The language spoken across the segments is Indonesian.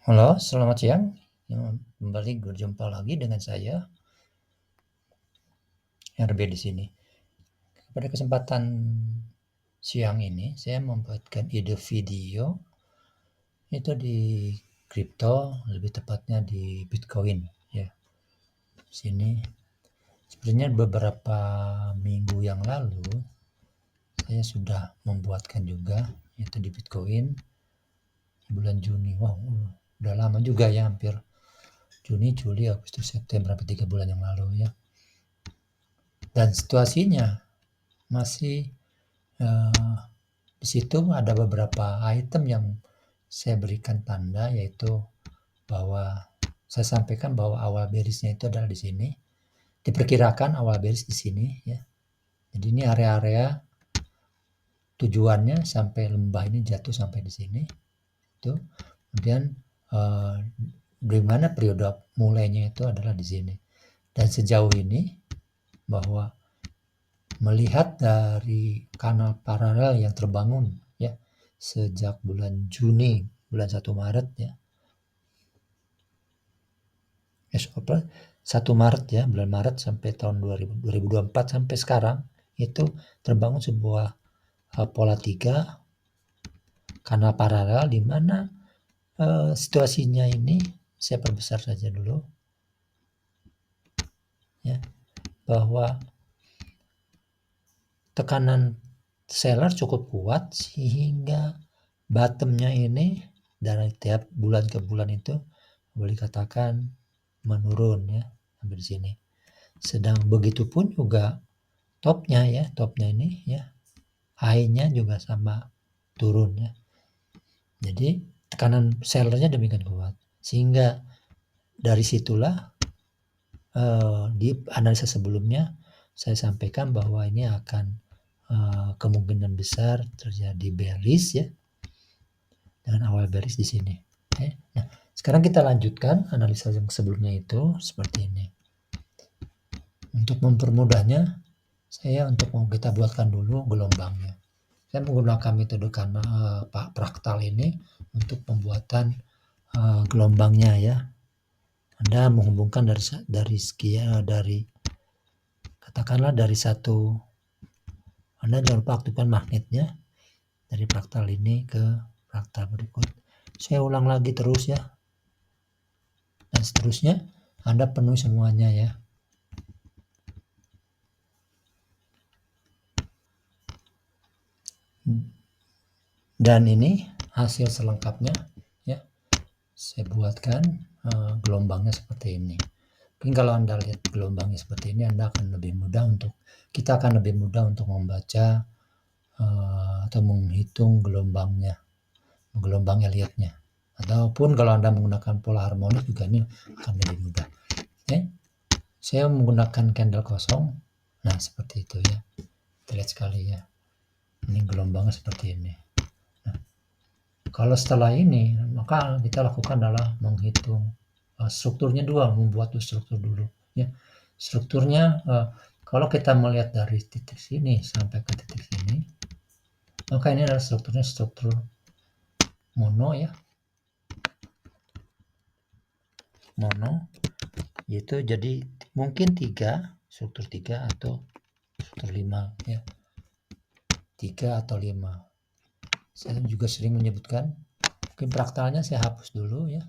Halo, selamat siang. Kembali berjumpa lagi dengan saya, RB di sini. Pada kesempatan siang ini, saya membuatkan ide video itu di kripto, lebih tepatnya di Bitcoin. Ya, sini sebenarnya beberapa minggu yang lalu saya sudah membuatkan juga itu di Bitcoin di bulan Juni. Wow, udah lama juga ya, hampir Juni, Juli, Agustus, September, hampir 3 bulan yang lalu ya. Dan situasinya masih di situ ada beberapa item yang saya berikan tanda, yaitu bahwa saya sampaikan bahwa awal bearisnya itu adalah di sini. Diperkirakan awal bearish di sini ya. Jadi ini area-area tujuannya sampai lembah ini jatuh sampai di sini. Itu. Kemudian di mana periode mulainya itu adalah di sini. Dan sejauh ini bahwa melihat dari kanal paralel yang terbangun ya sejak bulan Juni, bulan 1 Maret ya. 1 Maret ya, bulan Maret sampai tahun 2024 sampai sekarang itu terbangun sebuah pola 3 kanal paralel di mana situasinya ini saya perbesar saja dulu ya, bahwa tekanan seller cukup kuat sehingga bottomnya ini dari tiap bulan ke bulan itu boleh dikatakan menurun ya sampai di sini. Sedang begitu pun juga topnya ya, topnya ini ya, high-nya juga sama turun ya. Jadi tekanan sellernya demikian kuat sehingga dari situlah di analisa sebelumnya saya sampaikan bahwa ini akan kemungkinan besar terjadi bearish ya, dengan awal bearish di sini. Nah, sekarang kita lanjutkan analisa yang sebelumnya itu seperti ini. Untuk mempermudahnya, kita buatkan dulu gelombangnya. Saya menggunakan metode fraktal ini untuk pembuatan gelombangnya ya. Anda menghubungkan dari katakanlah dari satu, Anda jangan lupa aktifkan magnetnya dari fraktal ini ke fraktal berikut. Saya ulang lagi terus ya. Dan seterusnya Anda penuhi semuanya ya. Dan ini hasil selengkapnya ya. Saya buatkan gelombangnya seperti ini. Mungkin kalau Anda lihat gelombangnya seperti ini, kita akan lebih mudah untuk membaca atau menghitung gelombang Elliotnya. Ataupun kalau Anda menggunakan pola harmonik juga ini akan lebih mudah. Saya menggunakan candle kosong. Nah, seperti itu ya. Terlihat sekali ya. Ini gelombangnya seperti ini. Nah, kalau setelah ini, maka kita lakukan adalah menghitung strukturnya membuat struktur dulu ya. Strukturnya kalau kita melihat dari titik sini sampai ke titik sini, maka ini adalah struktur mono ya. Mono yaitu jadi mungkin struktur 3 atau struktur 5 ya. 3 atau 5. Saya juga sering menyebutkan, mungkin fraktalnya saya hapus dulu ya.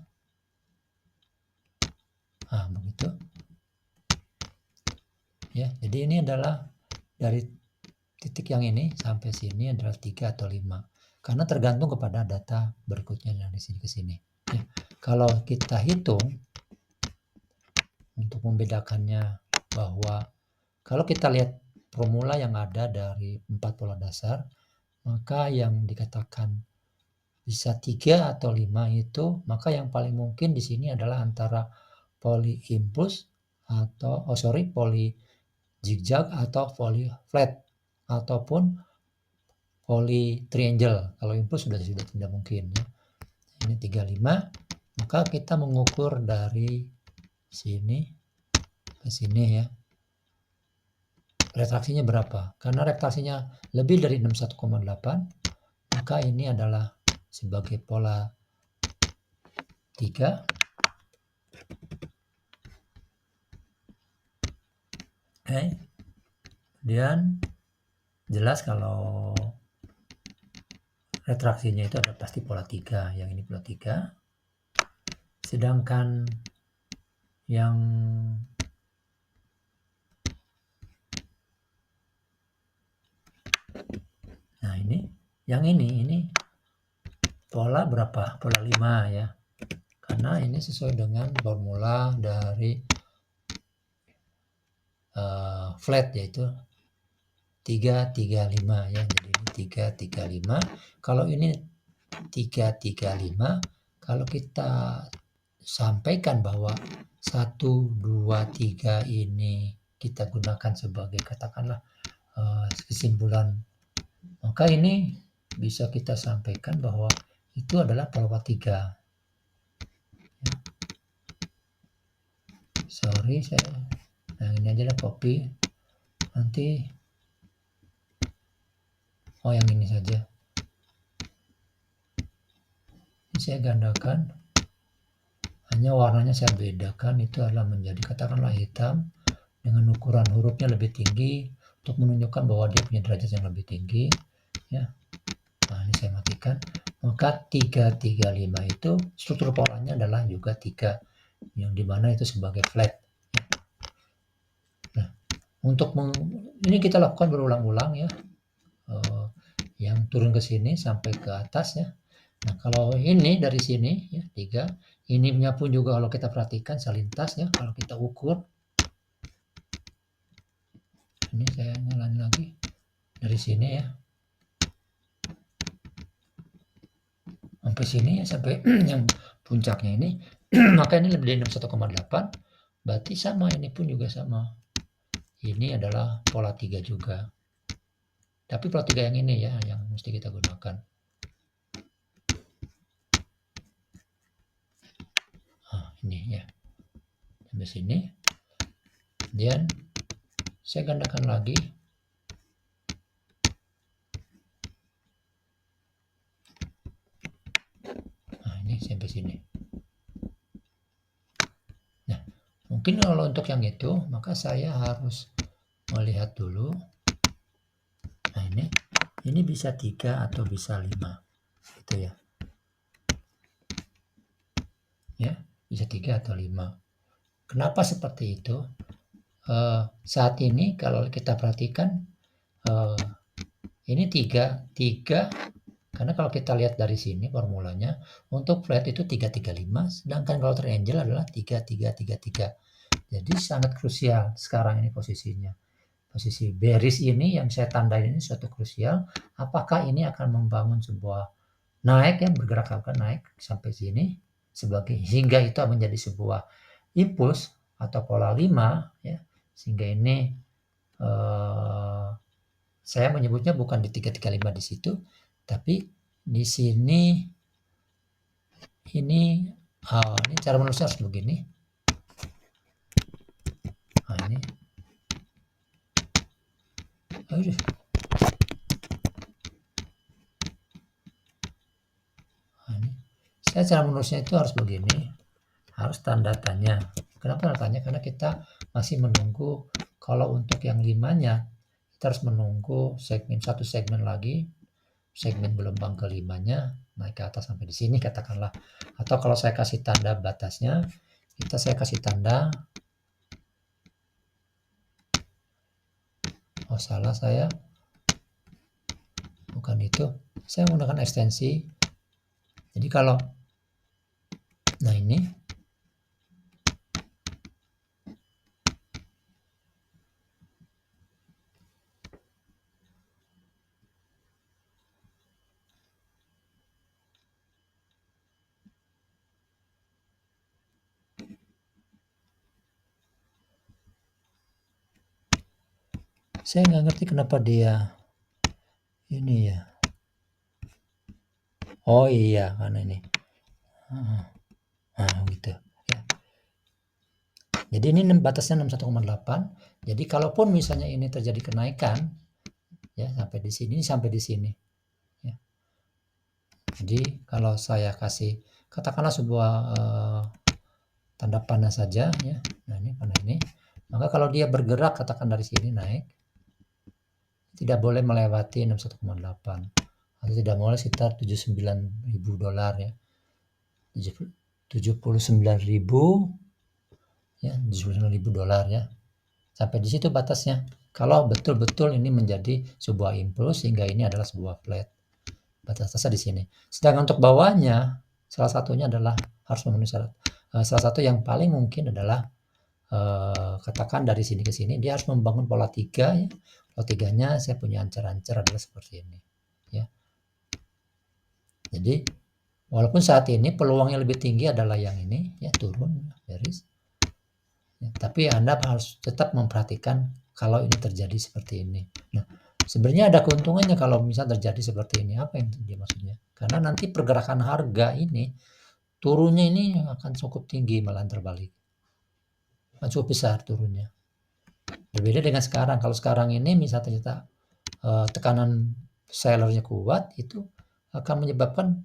Nah, begitu. Ya, jadi ini adalah dari titik yang ini sampai sini adalah 3 atau 5. Karena tergantung kepada data berikutnya dari sini ke sini. Ya, kalau kita hitung untuk membedakannya, bahwa kalau kita lihat formula yang ada dari 4 pola dasar, maka yang dikatakan bisa 3 atau 5 itu, maka yang paling mungkin di sini adalah antara poly impulse atau poly zigzag atau poly flat ataupun poly triangle. Kalau impulse sudah tidak mungkin ya. Ini 35, maka kita mengukur dari sini ke sini ya. Retraksinya berapa? Karena retraksinya lebih dari 61,8, maka ini adalah sebagai pola 3. Oke. Kemudian jelas kalau retraksinya itu ada pasti pola 3. Yang ini pola 3. Sedangkan yang nah ini pola berapa? Pola 5 ya. Karena ini sesuai dengan formula dari flat, yaitu 335 ya. Jadi ini 335. Kalau ini 335, kalau kita sampaikan bahwa 1, 2, 3 ini kita gunakan sebagai katakanlah kesimpulan, maka ini bisa kita sampaikan bahwa itu adalah pola 3. Ya. Sorry, ini aja lah copy. Nanti yang ini saja. Ini saya gandakan. Hanya warnanya saya bedakan, itu adalah menjadi katakanlah hitam dengan ukuran hurufnya lebih tinggi untuk menunjukkan bahwa dia punya derajat yang lebih tinggi ya. Nah, ini saya matikan. Maka 335 itu struktur polanya adalah juga 3, yang dimana itu sebagai flat. Nah, untuk ini kita lakukan berulang-ulang ya, yang turun ke sini sampai ke atas ya. Nah, kalau ini dari sini ya 3, ininya pun juga kalau kita perhatikan selintas ya, kalau kita ukur. Ini saya nyalain lagi dari sini ya. Sampai sini ya, sampai yang puncaknya ini. Maka ini lebih dari 61,8. Berarti sama, ini pun juga sama. Ini adalah pola 3 juga. Tapi pola 3 yang ini ya, yang mesti kita gunakan. Ini ya. Sampai sini. Kemudian saya gandakan lagi. Ini sampai sini. Nah, mungkin kalau untuk yang itu, maka saya harus melihat dulu. Nah, ini bisa 3 atau bisa 5. Gitu ya. Ya, bisa 3 atau 5. Kenapa seperti itu? Saat ini kalau kita perhatikan ini 3, karena kalau kita lihat dari sini formulanya untuk flat itu 335, sedangkan kalau triangle adalah 3333. Jadi sangat krusial sekarang ini posisinya. Posisi bearish ini yang saya tandain ini suatu krusial. Apakah ini akan membangun sebuah naik yang bergerak akan naik sampai sini sebagai hingga itu menjadi sebuah impuls atau pola 5 ya. Sehingga ini saya menyebutnya bukan di 335 di situ, tapi di sini ini cara menulisnya harus begini. Nah, ini. Aduh. Nah, ini. Saya cara menulisnya itu harus begini. Harus tanda tanya. Kenapa tanda tanya? Karena kita masih menunggu, kalau untuk yang 5-nya kita harus menunggu satu segmen lagi, segmen gelombang ke-5-nya naik ke atas sampai di sini katakanlah. Atau kalau saya kasih tanda batasnya, saya kasih tanda, salah saya, bukan itu, saya menggunakan ekstensi. Jadi kalau nah ini saya nggak ngerti kenapa dia ini ya. Oh iya, karena ini. Gitu ya. Jadi ini batasnya 61,8. Jadi kalaupun misalnya ini terjadi kenaikan ya sampai di sini ya. Jadi kalau saya kasih katakanlah sebuah tanda panah saja ya. Nah, ini panah ini. Maka kalau dia bergerak katakan dari sini naik, tidak boleh melewati 61,8 atau tidak boleh sekitar $79.000 ya. 79.000 ya, $79.000 ya. Sampai di situ batasnya. Kalau betul-betul ini menjadi sebuah impuls sehingga ini adalah sebuah flat. Batas-batasnya di sini. Sedangkan untuk bawahnya salah satunya adalah harus memenuhi syarat. Salah satu yang paling mungkin adalah katakan dari sini ke sini dia harus membangun pola 3 ya. Pola 3-nya saya punya ancar-ancar adalah seperti ini ya. Jadi walaupun saat ini peluangnya lebih tinggi adalah yang ini ya, turun bearish ya, tapi Anda harus tetap memperhatikan kalau ini terjadi seperti ini. Nah, sebenarnya ada keuntungannya kalau misal terjadi seperti ini. Apa yang dia maksudnya? Karena nanti pergerakan harga ini turunnya ini akan cukup tinggi, malah terbalik. Cukup besar turunnya. Berbeda dengan sekarang. Kalau sekarang ini misalnya ternyata tekanan sellernya kuat, itu akan menyebabkan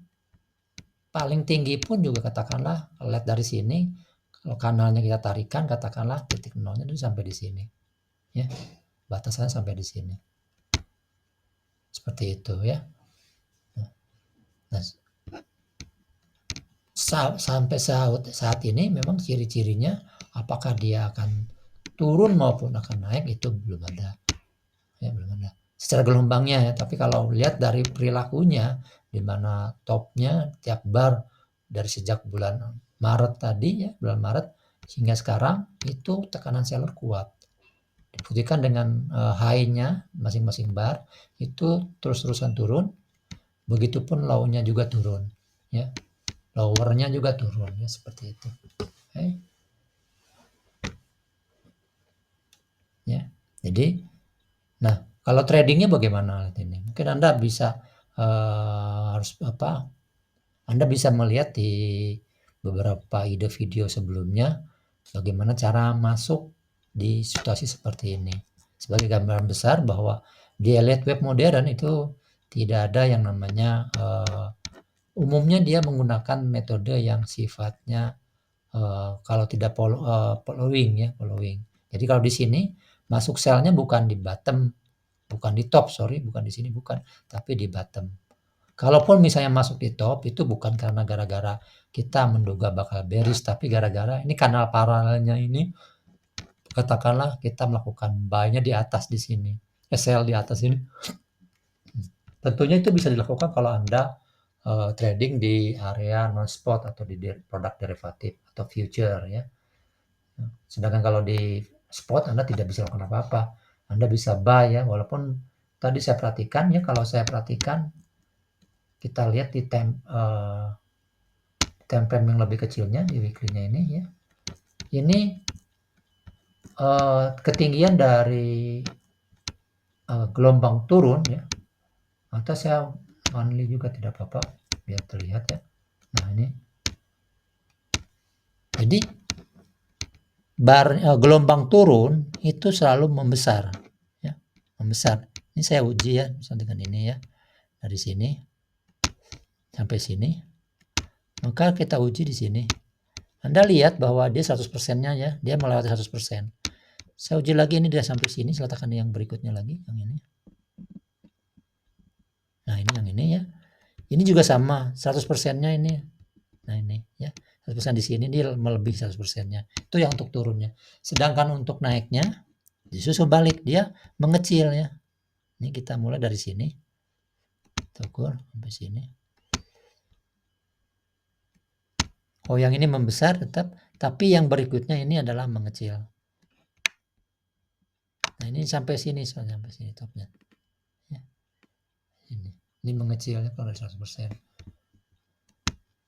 paling tinggi pun juga katakanlah lihat dari sini, kalau kanalnya kita tarikan katakanlah titik nolnya itu sampai di sini ya, batasannya sampai di sini seperti itu ya. Nah, sampai saat ini memang ciri-cirinya apakah dia akan turun maupun akan naik itu belum ada ya, belum ada secara gelombangnya ya. Tapi kalau lihat dari perilakunya di mana topnya tiap bar dari sejak bulan Maret tadi ya, bulan Maret hingga sekarang itu tekanan seller kuat, dibuktikan dengan high-nya masing-masing bar itu terus-terusan turun, begitupun low-nya juga turun ya, lower-nya juga turun ya, seperti itu. Okay. Ya, jadi nah kalau tradingnya bagaimana ini? Mungkin Anda bisa harus apa? Anda bisa melihat di beberapa ide video sebelumnya bagaimana cara masuk di situasi seperti ini. Sebagai gambaran besar bahwa di elite web modern itu tidak ada yang namanya umumnya dia menggunakan metode yang sifatnya kalau tidak following ya, following. Jadi kalau di sini masuk selnya bukan di bottom, bukan di top, bukan di sini, bukan, tapi di bottom. Kalaupun misalnya masuk di top itu bukan karena gara-gara kita menduga bakal bearish, tapi gara-gara ini kanal paralelnya ini katakanlah kita melakukan buy-nya di atas di sini, sell di atas ini. Tentunya itu bisa dilakukan kalau Anda trading di area non spot atau di produk derivatif atau future ya. Sedangkan kalau di spot Anda tidak bisa lakukan apa-apa. Anda bisa buy ya, walaupun tadi saya perhatikan ya, kalau saya perhatikan kita lihat di time frame yang lebih kecilnya di weekly-nya ini ya. Ini ketinggian dari gelombang turun ya. Atau saya monthly juga tidak apa-apa biar terlihat ya. Nah, ini. Jadi gelombang turun itu selalu membesar ya, membesar. Ini saya uji ya, misalnya dengan ini ya, dari sini sampai sini, maka kita uji di sini. Anda lihat bahwa dia 100%-nya ya, dia melewati 100%. Saya uji lagi ini dia sampai sini, saya letakkan yang berikutnya lagi, yang ini. Nah, ini yang ini ya. Ini juga sama, 100%-nya ini. Nah, ini ya. 100% di sini dia melebihi 100%-nya. Itu yang untuk turunnya. Sedangkan untuk naiknya justru balik, dia mengecil ya. Ini kita mulai dari sini. Ukur sampai sini. Oh, yang ini membesar tetap, tapi yang berikutnya ini adalah mengecil. Nah, ini sampai sini topnya. Ya. Ini mengecilnya kalau 100%.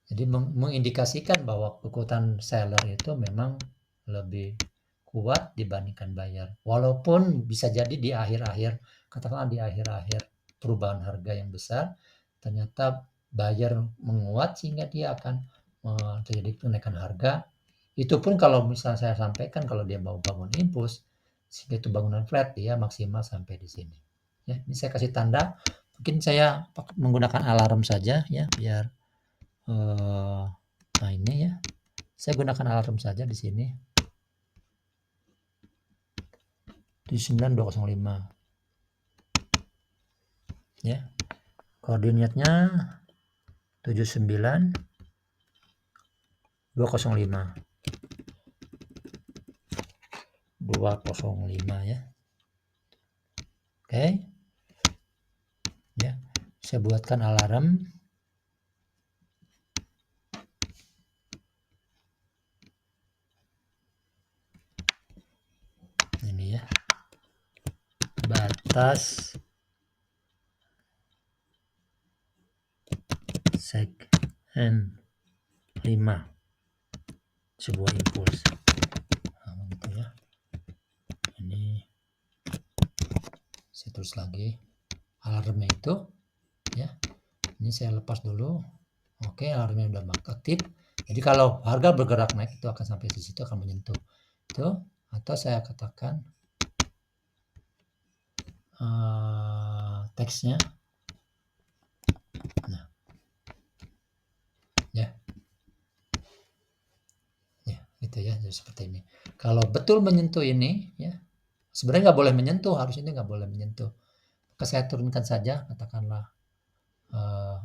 Jadi mengindikasikan bahwa kekuatan seller itu memang lebih kuat dibandingkan buyer. Walaupun bisa jadi di akhir-akhir, katakanlah di akhir-akhir perubahan harga yang besar, ternyata buyer menguat sehingga dia akan terjadi kenaikan harga. Itu pun kalau misalnya saya sampaikan kalau dia mau bangun impuls, sehingga itu bangunan flat dia maksimal sampai di sini. Ya, ini saya kasih tanda. Mungkin saya menggunakan alarm saja ya biar Saya gunakan alarm saja di sini. 79205. Ya. Koordinatnya 79205. 205 ya. Oke. Ya. Saya buatkan alarm. Ini ya. Batas segmen 5. Sebuah impuls. Nah, gitu ya. Ini saya tulis lagi alarmnya itu ya. Ini saya lepas dulu. Oke, alarmnya udah aktif. Jadi kalau harga bergerak naik itu akan sampai di situ, akan menyentuh itu, atau saya katakan teksnya. Nah, ya, gitu ya, jadi seperti ini. Kalau betul menyentuh ini, ya, sebenarnya nggak boleh menyentuh, harus ini nggak boleh menyentuh. Maka saya turunkan saja, katakanlah,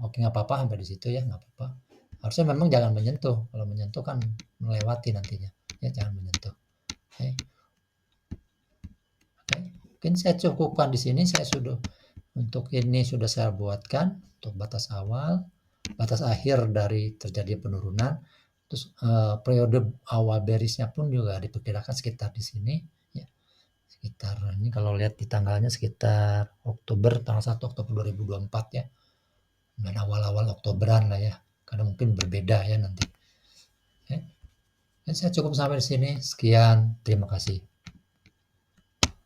oke nggak apa-apa sampai di situ ya, nggak apa-apa. Harusnya memang jangan menyentuh. Kalau menyentuh kan melewati nantinya, ya jangan menyentuh. Oke. Mungkin saya cukupkan di sini. Saya sudah untuk ini sudah saya buatkan untuk batas awal, batas akhir dari terjadi penurunan. Terus periode awal bearisnya pun juga diperkirakan sekitar di sini ya. Sekitar ini kalau lihat di tanggalnya sekitar Oktober, tanggal 1 Oktober 2024 ya. Dan awal-awal Oktoberan lah ya. Karena mungkin berbeda ya nanti. Oke. Dan saya cukup sampai di sini. Sekian, terima kasih.